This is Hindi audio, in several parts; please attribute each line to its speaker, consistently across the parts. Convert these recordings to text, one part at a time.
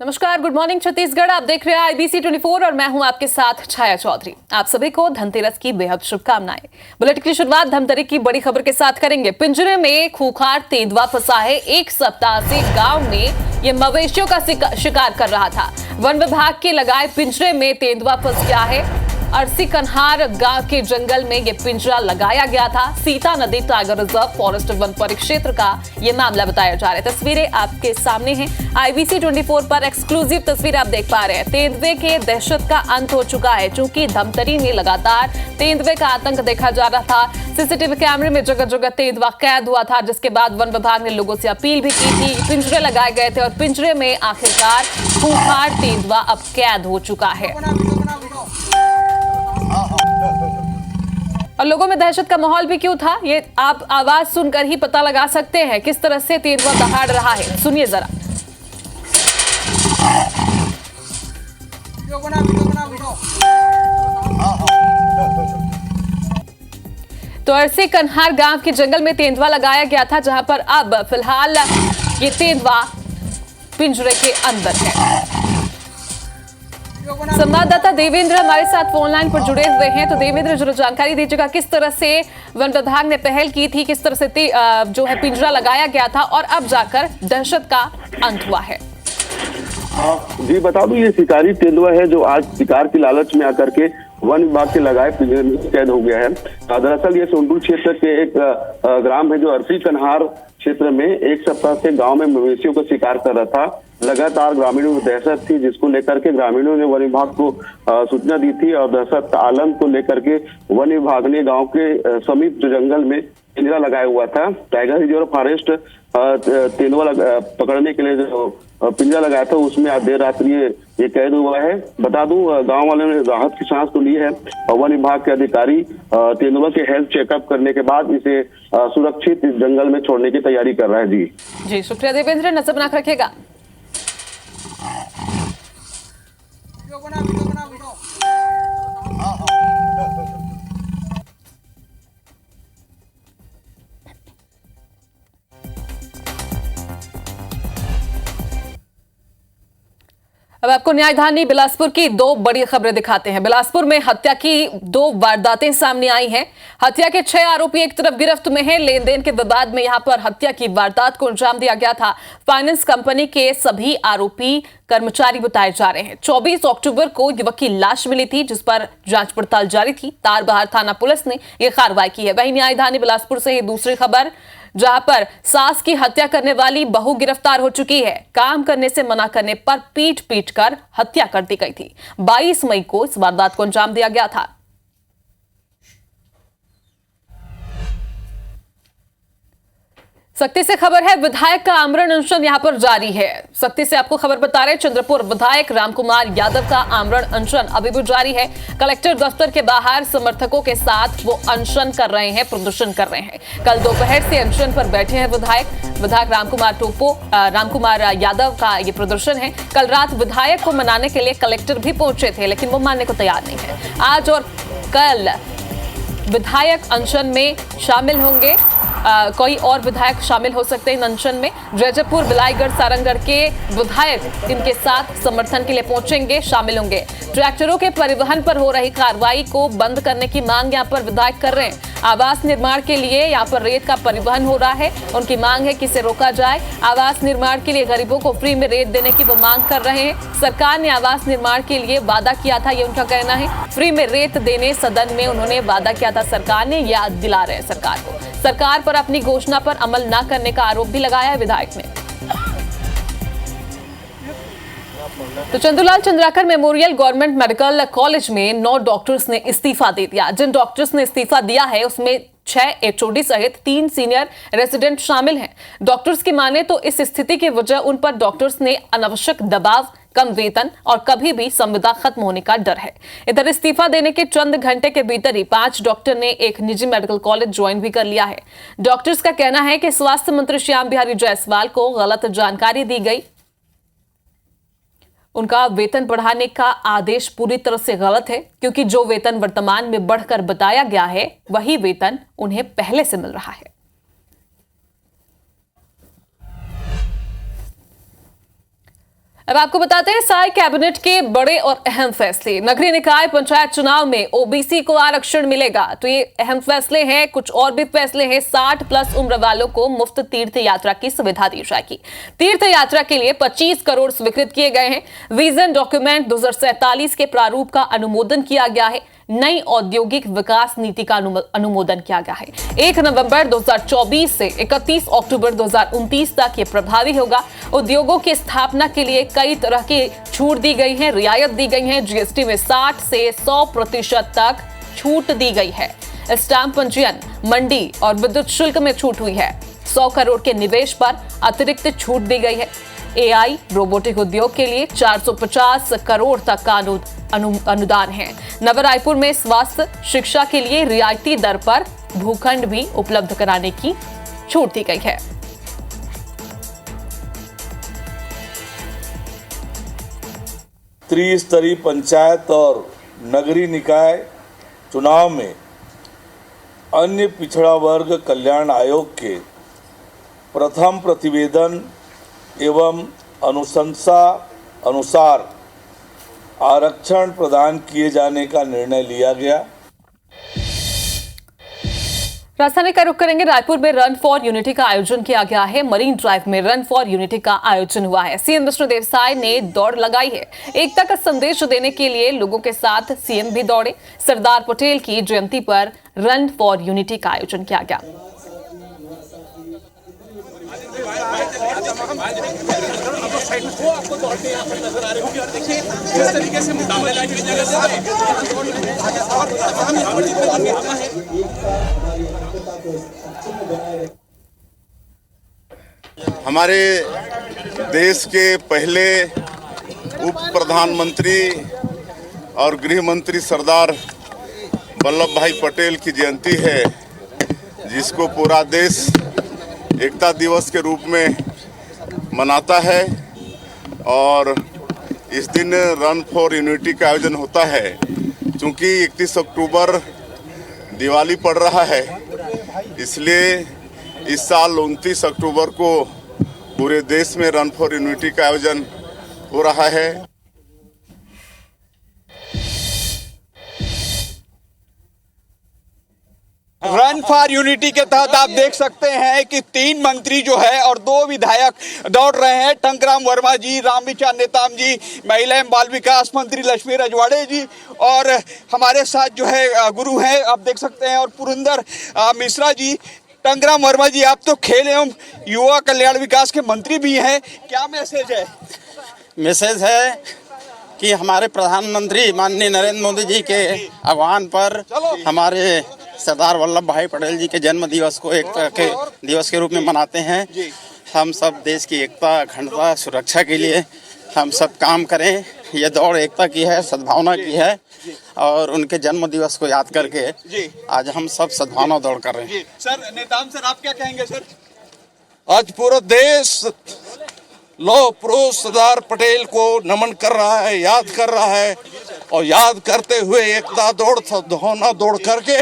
Speaker 1: नमस्कार, गुड मॉर्निंग छत्तीसगढ़। आप देख रहे हैं IBC 24 और मैं हूं आपके साथ छाया चौधरी। आप सभी को धनतेरस की बेहद शुभकामनाएं। बुलेटिन की शुरुआत धमतरी की बड़ी खबर के साथ करेंगे। पिंजरे में खूंखार तेंदुआ फंसा है। एक सप्ताह से गांव में ये मवेशियों का शिकार कर रहा था। वन विभाग के लगाए पिंजरे में तेंदुआ फंस गया है। अरसी कन्हार गांव के जंगल में ये पिंजरा लगाया गया था। सीता नदी टाइगर रिजर्व फॉरेस्ट वन परिक्षेत्र का ये मामला बताया जा रहा है। तस्वीरें आपके सामने हैं। IBC 24 पर एक्सक्लूसिव तस्वीर आप देख पा रहे हैं। तेंदुए के दहशत का अंत हो चुका है। चूंकि धमतरी में लगातार तेंदुए का आतंक देखा जा रहा था। सीसीटीवी कैमरे में जगह जगह तेंदुआ कैद हुआ था, जिसके बाद वन विभाग ने लोगों से अपील भी की थी। पिंजरे लगाए गए थे और पिंजरे में आखिरकार खूंखार तेंदुआ अब कैद हो चुका है और लोगों में दहशत का माहौल भी क्यों था, ये आप आवाज सुनकर ही पता लगा सकते हैं। किस तरह से तेंदुआ दहाड़ रहा है, सुनिए जरा। तो अरसी कन्हार गांव के जंगल में तेंदुआ लगाया गया था, जहां पर अब फिलहाल ये तेंदुआ पिंजरे के अंदर है। संवाददाता देवेंद्र हमारे साथ फोन लाइन पर जुड़े हुए हैं। तो देवेंद्र, जरा जानकारी दीजिएगा, किस तरह से वन विभाग ने पहल की थी, किस तरह से जो है पिंजरा लगाया गया था और अब जाकर दहशत का अंत हुआ है।
Speaker 2: जी बता दूं, ये शिकारी तेंदुआ है जो आज शिकार की लालच में आकर के वन विभाग के लगाए पिंजरे में कैद हो गया है। दरअसल ये सोनपुर क्षेत्र के एक ग्राम है जो अरसी कन्हार क्षेत्र में एक सप्ताह से गांव में मवेशियों का शिकार कर रहा था। लगातार ग्रामीणों में दहशत थी, जिसको लेकर के ग्रामीणों ने वन विभाग को सूचना दी थी और दहशत आलम को लेकर के वन विभाग ने गांव के समीप जो जंगल में पिंजरा लगाया हुआ था। टाइगर रिजर्व फॉरेस्ट तेंदुआ पकड़ने के लिए जो पिंजरा लगाया था, उसमें आज देर रात्रि ये कैद हुआ है। बता दूं, गांव वालों ने राहत की सांस तो ली है और वन विभाग के अधिकारी तेंदुआ के हेल्थ चेकअप करने के बाद इसे सुरक्षित इस जंगल में छोड़ने की तैयारी कर रहा है। जी
Speaker 1: शुक्रिया देवेंद्र, नजर बनाकर रखिएगा। अब आपको न्यायधानी बिलासपुर की दो बड़ी खबरें दिखाते हैं। बिलासपुर में हत्या की दो वारदातें सामने आई हैं। हत्या के 6 आरोपी एक तरफ गिरफ्त में हैं। लेन देन के विवाद में यहां पर हत्या की वारदात को अंजाम दिया गया था। फाइनेंस कंपनी के सभी आरोपी कर्मचारी बताए जा रहे हैं। 24 अक्टूबर को युवक की लाश मिली थी, जिस पर जांच पड़ताल जारी थी। तारबहार थाना पुलिस ने यह कार्रवाई की है। वहीं न्यायधानी बिलासपुर से ही दूसरी खबर, जहां पर सास की हत्या करने वाली बहू गिरफ्तार हो चुकी है। काम करने से मना करने पर पीट कर हत्या कर दी गई थी। 22 मई को इस वारदात को अंजाम दिया गया था। सख्ती से खबर है, विधायक का आमरण अनशन यहां पर जारी है। सख्ती से आपको खबर बता रहे हैं, चंद्रपुर विधायक रामकुमार यादव का आमरण अनशन अभी भी जारी है। कलेक्टर दफ्तर के बाहर समर्थकों के साथ वो अनशन कर रहे हैं, प्रदर्शन कर रहे हैं। कल दोपहर से अनशन पर बैठे हैं विधायक रामकुमार यादव का ये प्रदर्शन है। कल रात विधायक को मनाने के लिए कलेक्टर भी पहुंचे थे, लेकिन वो मानने को तैयार नहीं है। आज और कल विधायक अनशन में शामिल होंगे। कोई और विधायक शामिल हो सकते हैं इन अनशन में। जैजपुर, बिलाईगढ़, सारंगढ़ के विधायक इनके साथ समर्थन के लिए पहुंचेंगे, शामिल होंगे। ट्रैक्टरों के परिवहन पर हो रही कार्रवाई को बंद करने की मांग यहां पर विधायक कर रहे हैं। आवास निर्माण के लिए यहां पर रेत का परिवहन हो रहा है, उनकी मांग है कि इसे रोका जाए। आवास निर्माण के लिए गरीबों को फ्री में रेत देने की वो मांग कर रहे हैं। सरकार ने आवास निर्माण के लिए वादा किया था, ये उनका कहना है। फ्री में रेत देने सदन में उन्होंने वादा किया था सरकार ने, याद दिला रहे हैं सरकार को। सरकार पर अपनी घोषणा पर अमल न करने का आरोप भी लगाया है विधायक ने। तो Chandulal Chandrakar memorial government medical college में 9 डॉक्टर्स ने इस्तीफा दे दिया। जिन डॉक्टर्स ने इस्तीफा दिया है उसमें 6 HOD सहित 3 सीनियर रेजिडेंट शामिल हैं। डॉक्टर्स की माने तो इस स्थिति की वजह उन पर डॉक्टर्स ने अनावश्यक दबाव, कम वेतन और कभी भी संविदा खत्म होने का डर है। इधर इस्तीफा देने के चंद घंटे के भीतर ही 5 डॉक्टर ने एक निजी मेडिकल कॉलेज ज्वाइन भी कर लिया है। डॉक्टर्स का कहना है कि स्वास्थ्य मंत्री श्याम बिहारी जायसवाल को गलत जानकारी दी गई। उनका वेतन बढ़ाने का आदेश पूरी तरह से गलत है, क्योंकि जो वेतन वर्तमान में बढ़कर बताया गया है वही वेतन उन्हें पहले से मिल रहा है। अब आपको बताते हैं साय कैबिनेट के बड़े और अहम फैसले। नगरीय निकाय पंचायत चुनाव में ओबीसी को आरक्षण मिलेगा, तो ये अहम फैसले हैं। कुछ और भी फैसले हैं। 60+ उम्र वालों को मुफ्त तीर्थ यात्रा की सुविधा दी जाएगी। तीर्थ यात्रा के लिए 25 करोड़ स्वीकृत किए गए हैं। विजन डॉक्यूमेंट 2047 के प्रारूप का अनुमोदन किया गया है। नई औद्योगिक विकास नीति का अनुमोदन किया गया है। 1 नवंबर 2024 से 31 अक्टूबर 2029 तक ये प्रभावी होगा। उद्योगों की स्थापना के लिए कई तरह की छूट दी गई है, रियायत दी गई है। जीएसटी में 60 से 100% तक छूट दी गई है। स्टाम्प पंजीयन, मंडी और विद्युत शुल्क में छूट हुई है। 100 करोड़ के निवेश पर अतिरिक्त छूट दी गई है। एआई रोबोटिक उद्योग के लिए 450 करोड़ तक का अनुदान है। नवा रायपुर में स्वास्थ्य शिक्षा के लिए रियायती दर पर भूखंड भी उपलब्ध कराने की छूट दी गई है।
Speaker 3: त्रिस्तरीय पंचायत और नगरीय निकाय चुनाव में अन्य पिछड़ा वर्ग कल्याण आयोग के प्रथम प्रतिवेदन एवं अनुशंसा अनुसार आरक्षण प्रदान किए जाने का निर्णय लिया गया।
Speaker 1: राजधानी का रुख करेंगे। रायपुर में रन फॉर यूनिटी का आयोजन किया गया है। मरीन ड्राइव में रन फॉर यूनिटी का आयोजन हुआ है। सीएम विष्णुदेव साय ने दौड़ लगाई है। एकता का संदेश देने के लिए लोगों के साथ सीएम भी दौड़े। सरदार पटेल की जयंती पर रन फॉर यूनिटी का आयोजन किया गया।
Speaker 4: हमारे देश के पहले उप प्रधानमंत्री और गृह मंत्री सरदार वल्लभ भाई पटेल की जयंती है, जिसको पूरा देश एकता दिवस के रूप में मनाता है। और इस दिन रन फॉर यूनिटी का आयोजन होता है। क्योंकि 31 अक्टूबर दिवाली पड़ रहा है, इसलिए इस साल 29 अक्टूबर को पूरे देश में रन फॉर यूनिटी का आयोजन हो रहा है।
Speaker 5: रन फॉर यूनिटी के तहत आप देख सकते हैं कि 3 मंत्री जो है और 2 विधायक दौड़ रहे हैं। टंकराम वर्मा जी, रामविचार नेताम जी, महिला एवं बाल विकास मंत्री लक्ष्मी रजवाड़े जी और हमारे साथ जो है गुरु हैं, आप देख सकते हैं, और पुरंदर मिश्रा जी। टंकराम वर्मा जी, आप तो खेल एवं युवा कल्याण विकास के मंत्री भी हैं, क्या मैसेज है?
Speaker 6: मैसेज है कि हमारे प्रधानमंत्री माननीय नरेंद्र मोदी जी के आह्वान पर हमारे सरदार वल्लभ भाई पटेल जी के जन्म दिवस को एकता के दिवस के रूप में मनाते हैं। हम सब देश की एकता, अखंडता, सुरक्षा के लिए हम सब काम करें। ये दौड़ एकता की है, सद्भावना की है और उनके जन्म दिवस को याद करके आज हम सब सद्भावना दौड़ कर रहे हैं।
Speaker 5: सर नेताम सर, आप क्या कहेंगे सर?
Speaker 7: आज पूरा देश लौह पुरुष सरदार पटेल को नमन कर रहा है, याद कर रहा है और याद करते हुए एकता दौड़, सद्भावना दौड़ करके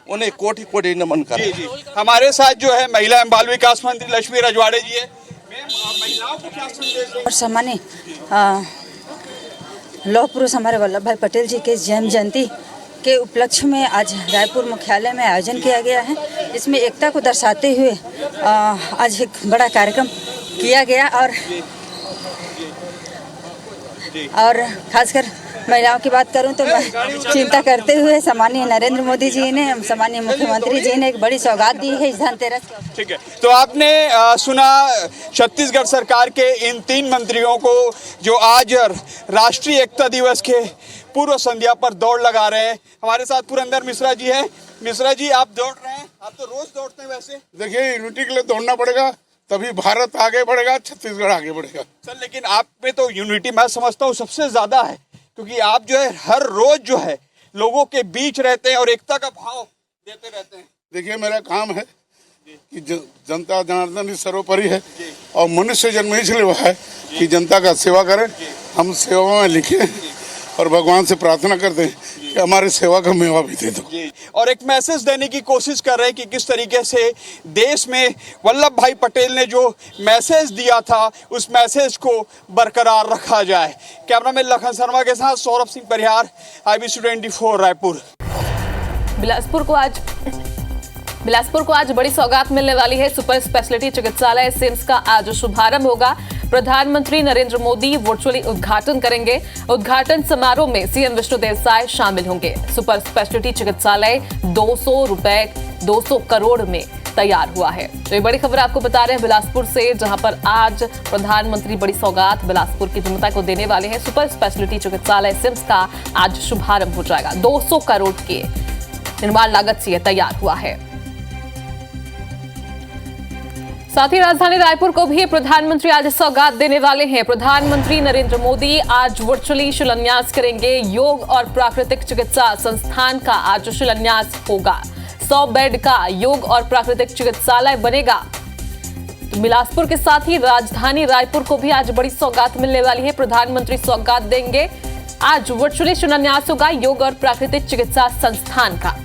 Speaker 7: उन्हें कोटि कोटि नमन कर रहा है।
Speaker 5: हमारे साथ जो है महिला एवं बाल विकास मंत्री लक्ष्मी रजवाड़े जी है। महिलाओं को क्या संदेश
Speaker 8: और सामान्य लौह पुरुष हमारे वल्लभ भाई पटेल जी के जन्म जयंती के उपलक्ष्य में आज रायपुर मुख्यालय में आयोजन किया गया है। इसमें एकता को दर्शाते हुए आज एक बड़ा कार्यक्रम किया गया और खासकर महिलाओं की बात करूं तो मैं चिंता करते हुए सामान्य नरेंद्र मोदी जी ने, सामान्य मुख्यमंत्री जी ने एक बड़ी सौगात दी है इस धनतेरस।
Speaker 5: ठीक है, तो आपने सुना छत्तीसगढ़ सरकार के इन 3 मंत्रियों को जो आज राष्ट्रीय एकता दिवस के पूर्व संध्या पर दौड़ लगा रहे हैं। हमारे साथ पुरंदर मिश्रा जी हैं। मिश्रा जी, आप दौड़ रहे हैं, आप तो रोज दौड़ते हैं वैसे।
Speaker 4: देखिए, यूनिटी के लिए दौड़ना पड़ेगा, तभी भारत आगे बढ़ेगा, छत्तीसगढ़ आगे बढ़ेगा।
Speaker 5: सर, लेकिन आप में तो यूनिटी मैं समझता हूँ सबसे ज्यादा है, क्योंकि आप जो है हर रोज जो है लोगों के बीच रहते हैं और एकता का भाव देते रहते हैं।
Speaker 4: देखिए, मेरा काम है कि जनता जनार्दन ही सर्वोपरि है और मनुष्य जन्म इसलिए हुआ है कि जनता का सेवा करें। हम सेवा में लिखे और भगवान से प्रार्थना करते हैं कि हमारी सेवा का मेवा भी दे दो।
Speaker 5: और एक मैसेज देने की कोशिश कर रहे हैं कि किस तरीके से देश में वल्लभ भाई पटेल ने जो मैसेज दिया था उस मैसेज को बरकरार रखा जाए। कैमरामैन लखन शर्मा के साथ सौरभ सिंह परिहार, IBC 24 रायपुर।
Speaker 1: बिलासपुर को आज बड़ी सौगात मिलने वाली है। सुपर स्पेशलिटी चिकित्सालय सिम्स का आज शुभारंभ होगा। प्रधानमंत्री नरेंद्र मोदी वर्चुअली उद्घाटन करेंगे। उद्घाटन समारोह में सीएम विष्णुदेव साय शामिल होंगे। सुपर स्पेशलिटी चिकित्सालय 200 करोड़ में तैयार हुआ है। तो ये बड़ी खबर आपको बता रहे हैं बिलासपुर से, जहां पर आज प्रधानमंत्री बड़ी सौगात बिलासपुर की जनता को देने वाले हैं। सुपर स्पेशलिटी चिकित्सालय सिम्स का आज शुभारंभ हो जाएगा। 200 करोड़ के निर्माण लागत से यह तैयार हुआ है। साथ ही राजधानी रायपुर को भी प्रधानमंत्री आज सौगात देने वाले हैं। प्रधानमंत्री नरेंद्र मोदी आज वर्चुअली शिलान्यास करेंगे। योग और प्राकृतिक चिकित्सा संस्थान का आज शिलान्यास होगा। 100 बेड का योग और प्राकृतिक चिकित्सालय बनेगा। तो बिलासपुर के साथ ही राजधानी रायपुर को भी आज बड़ी सौगात मिलने वाली है। प्रधानमंत्री सौगात देंगे। आज वर्चुअली शिलान्यास होगा योग और प्राकृतिक चिकित्सा संस्थान का।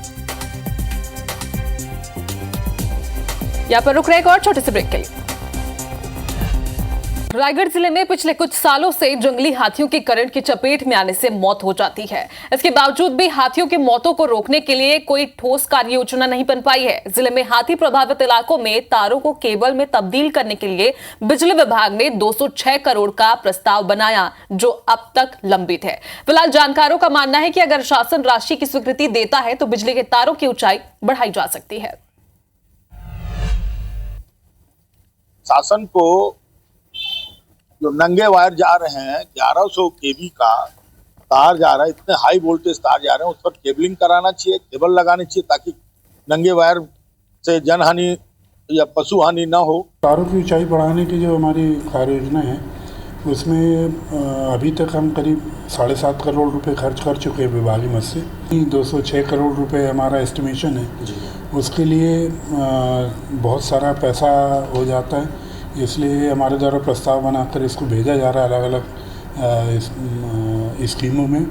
Speaker 1: यहाँ पर रुक रहे एक और छोटे से ब्रेक के लिए। रायगढ़ जिले में पिछले कुछ सालों से जंगली हाथियों की करंट की चपेट में आने से मौत हो जाती है। इसके बावजूद भी हाथियों की मौतों को रोकने के लिए कोई ठोस कार्य योजना नहीं बन पाई है। जिले में हाथी प्रभावित इलाकों में तारों को केबल में तब्दील करने के लिए बिजली विभाग ने 206 करोड़ का प्रस्ताव बनाया, जो अब तक लंबित है। फिलहाल जानकारों का मानना है कि अगर शासन राशि की स्वीकृति देता है तो बिजली के तारों की ऊंचाई बढ़ाई जा सकती है।
Speaker 9: शासन को जो नंगे वायर जा रहे हैं 1100 केवी का तार जा रहा है, इतने हाई वोल्टेज तार जा रहे हैं, उस पर केबलिंग कराना चाहिए, केबल लगानी चाहिए ताकि नंगे वायर से जनहानि या पशु हानि ना हो।
Speaker 10: तारों की ऊंचाई बढ़ाने की जो हमारी कार्य योजना है उसमें अभी तक हम करीब 7.5 करोड़ रुपए खर्च कर चुके हैं विभागीय मद से। 206 करोड़ रुपए हमारा एस्टिमेशन है। उसके लिए बहुत सारा पैसा हो जाता है, इसलिए हमारे द्वारा प्रस्ताव बनाकर इसको भेजा जा रहा है अलग अलग स्कीमों में।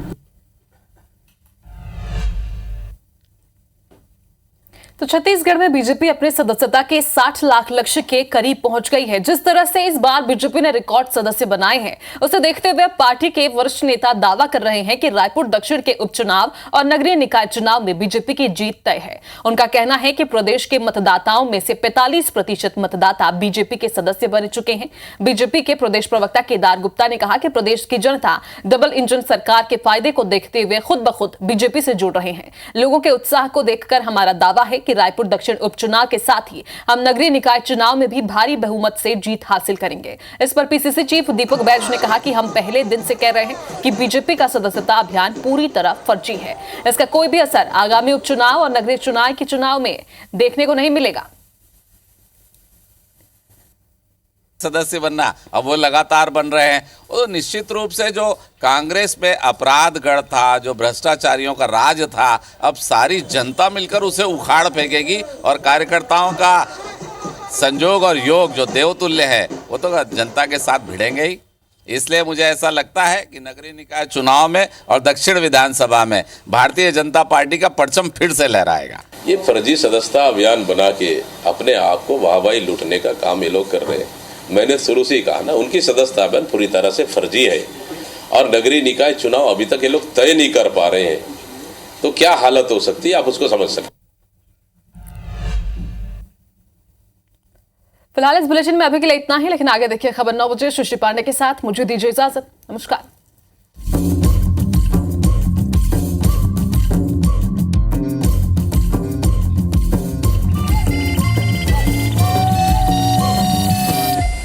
Speaker 1: तो छत्तीसगढ़ में बीजेपी अपने सदस्यता के 60 लाख लक्ष्य के करीब पहुंच गई है। जिस तरह से इस बार बीजेपी ने रिकॉर्ड सदस्य बनाए हैं, उसे देखते हुए पार्टी के वरिष्ठ नेता दावा कर रहे हैं कि रायपुर दक्षिण के उपचुनाव और नगरीय निकाय चुनाव में बीजेपी की जीत तय है। उनका कहना है कि प्रदेश के मतदाताओं में से 45% मतदाता बीजेपी के सदस्य बन चुके हैं। बीजेपी के प्रदेश प्रवक्ता केदार गुप्ता ने कहा कि प्रदेश की जनता डबल इंजन सरकार के फायदे को देखते हुए खुद ब खुद बीजेपी से जुड़ रहे हैं। लोगों के उत्साह को देखकर हमारा दावा है कि रायपुर दक्षिण उपचुनाव के साथ ही हम नगरीय निकाय चुनाव में भी भारी बहुमत से जीत हासिल करेंगे। इस पर पीसीसी चीफ दीपक बैज ने कहा कि हम पहले दिन से कह रहे हैं कि बीजेपी का सदस्यता अभियान पूरी तरह फर्जी है। इसका कोई भी असर आगामी उपचुनाव और नगरीय चुनाव के चुनाव में देखने को नहीं मिलेगा।
Speaker 11: सदस्य बनना, अब वो लगातार बन रहे हैं। तो निश्चित रूप से जो कांग्रेस में अपराधगढ़ था, जो भ्रष्टाचारियों का राज था, अब सारी जनता मिलकर उसे उखाड़ फेंकेगी और कार्यकर्ताओं का संजोग और योग जो देवतुल्य है वो तो जनता के साथ भिड़ेंगे ही। इसलिए मुझे ऐसा लगता है कि नगरीय निकाय चुनाव में और दक्षिण विधानसभा में भारतीय जनता पार्टी का परचम फिर से लहराएगा।
Speaker 12: ये फर्जी सदस्यता अभियान बना के अपने आप को वाहवाही लूटने का काम ये लोग कर रहे हैं। मैंने शुरू से ही कहा ना, उनकी सदस्यता अभियान पूरी तरह से फर्जी है और नगरीय निकाय चुनाव अभी तक ये लोग तय नहीं कर पा रहे हैं, तो क्या हालत हो सकती है आप उसको समझ सकते।
Speaker 1: फिलहाल इस बुलेटिन में अभी के लिए इतना ही, लेकिन आगे देखिए खबर 9 बजे सुश्री पांडे के साथ। मुझे दीजिए इजाजत। नमस्कार।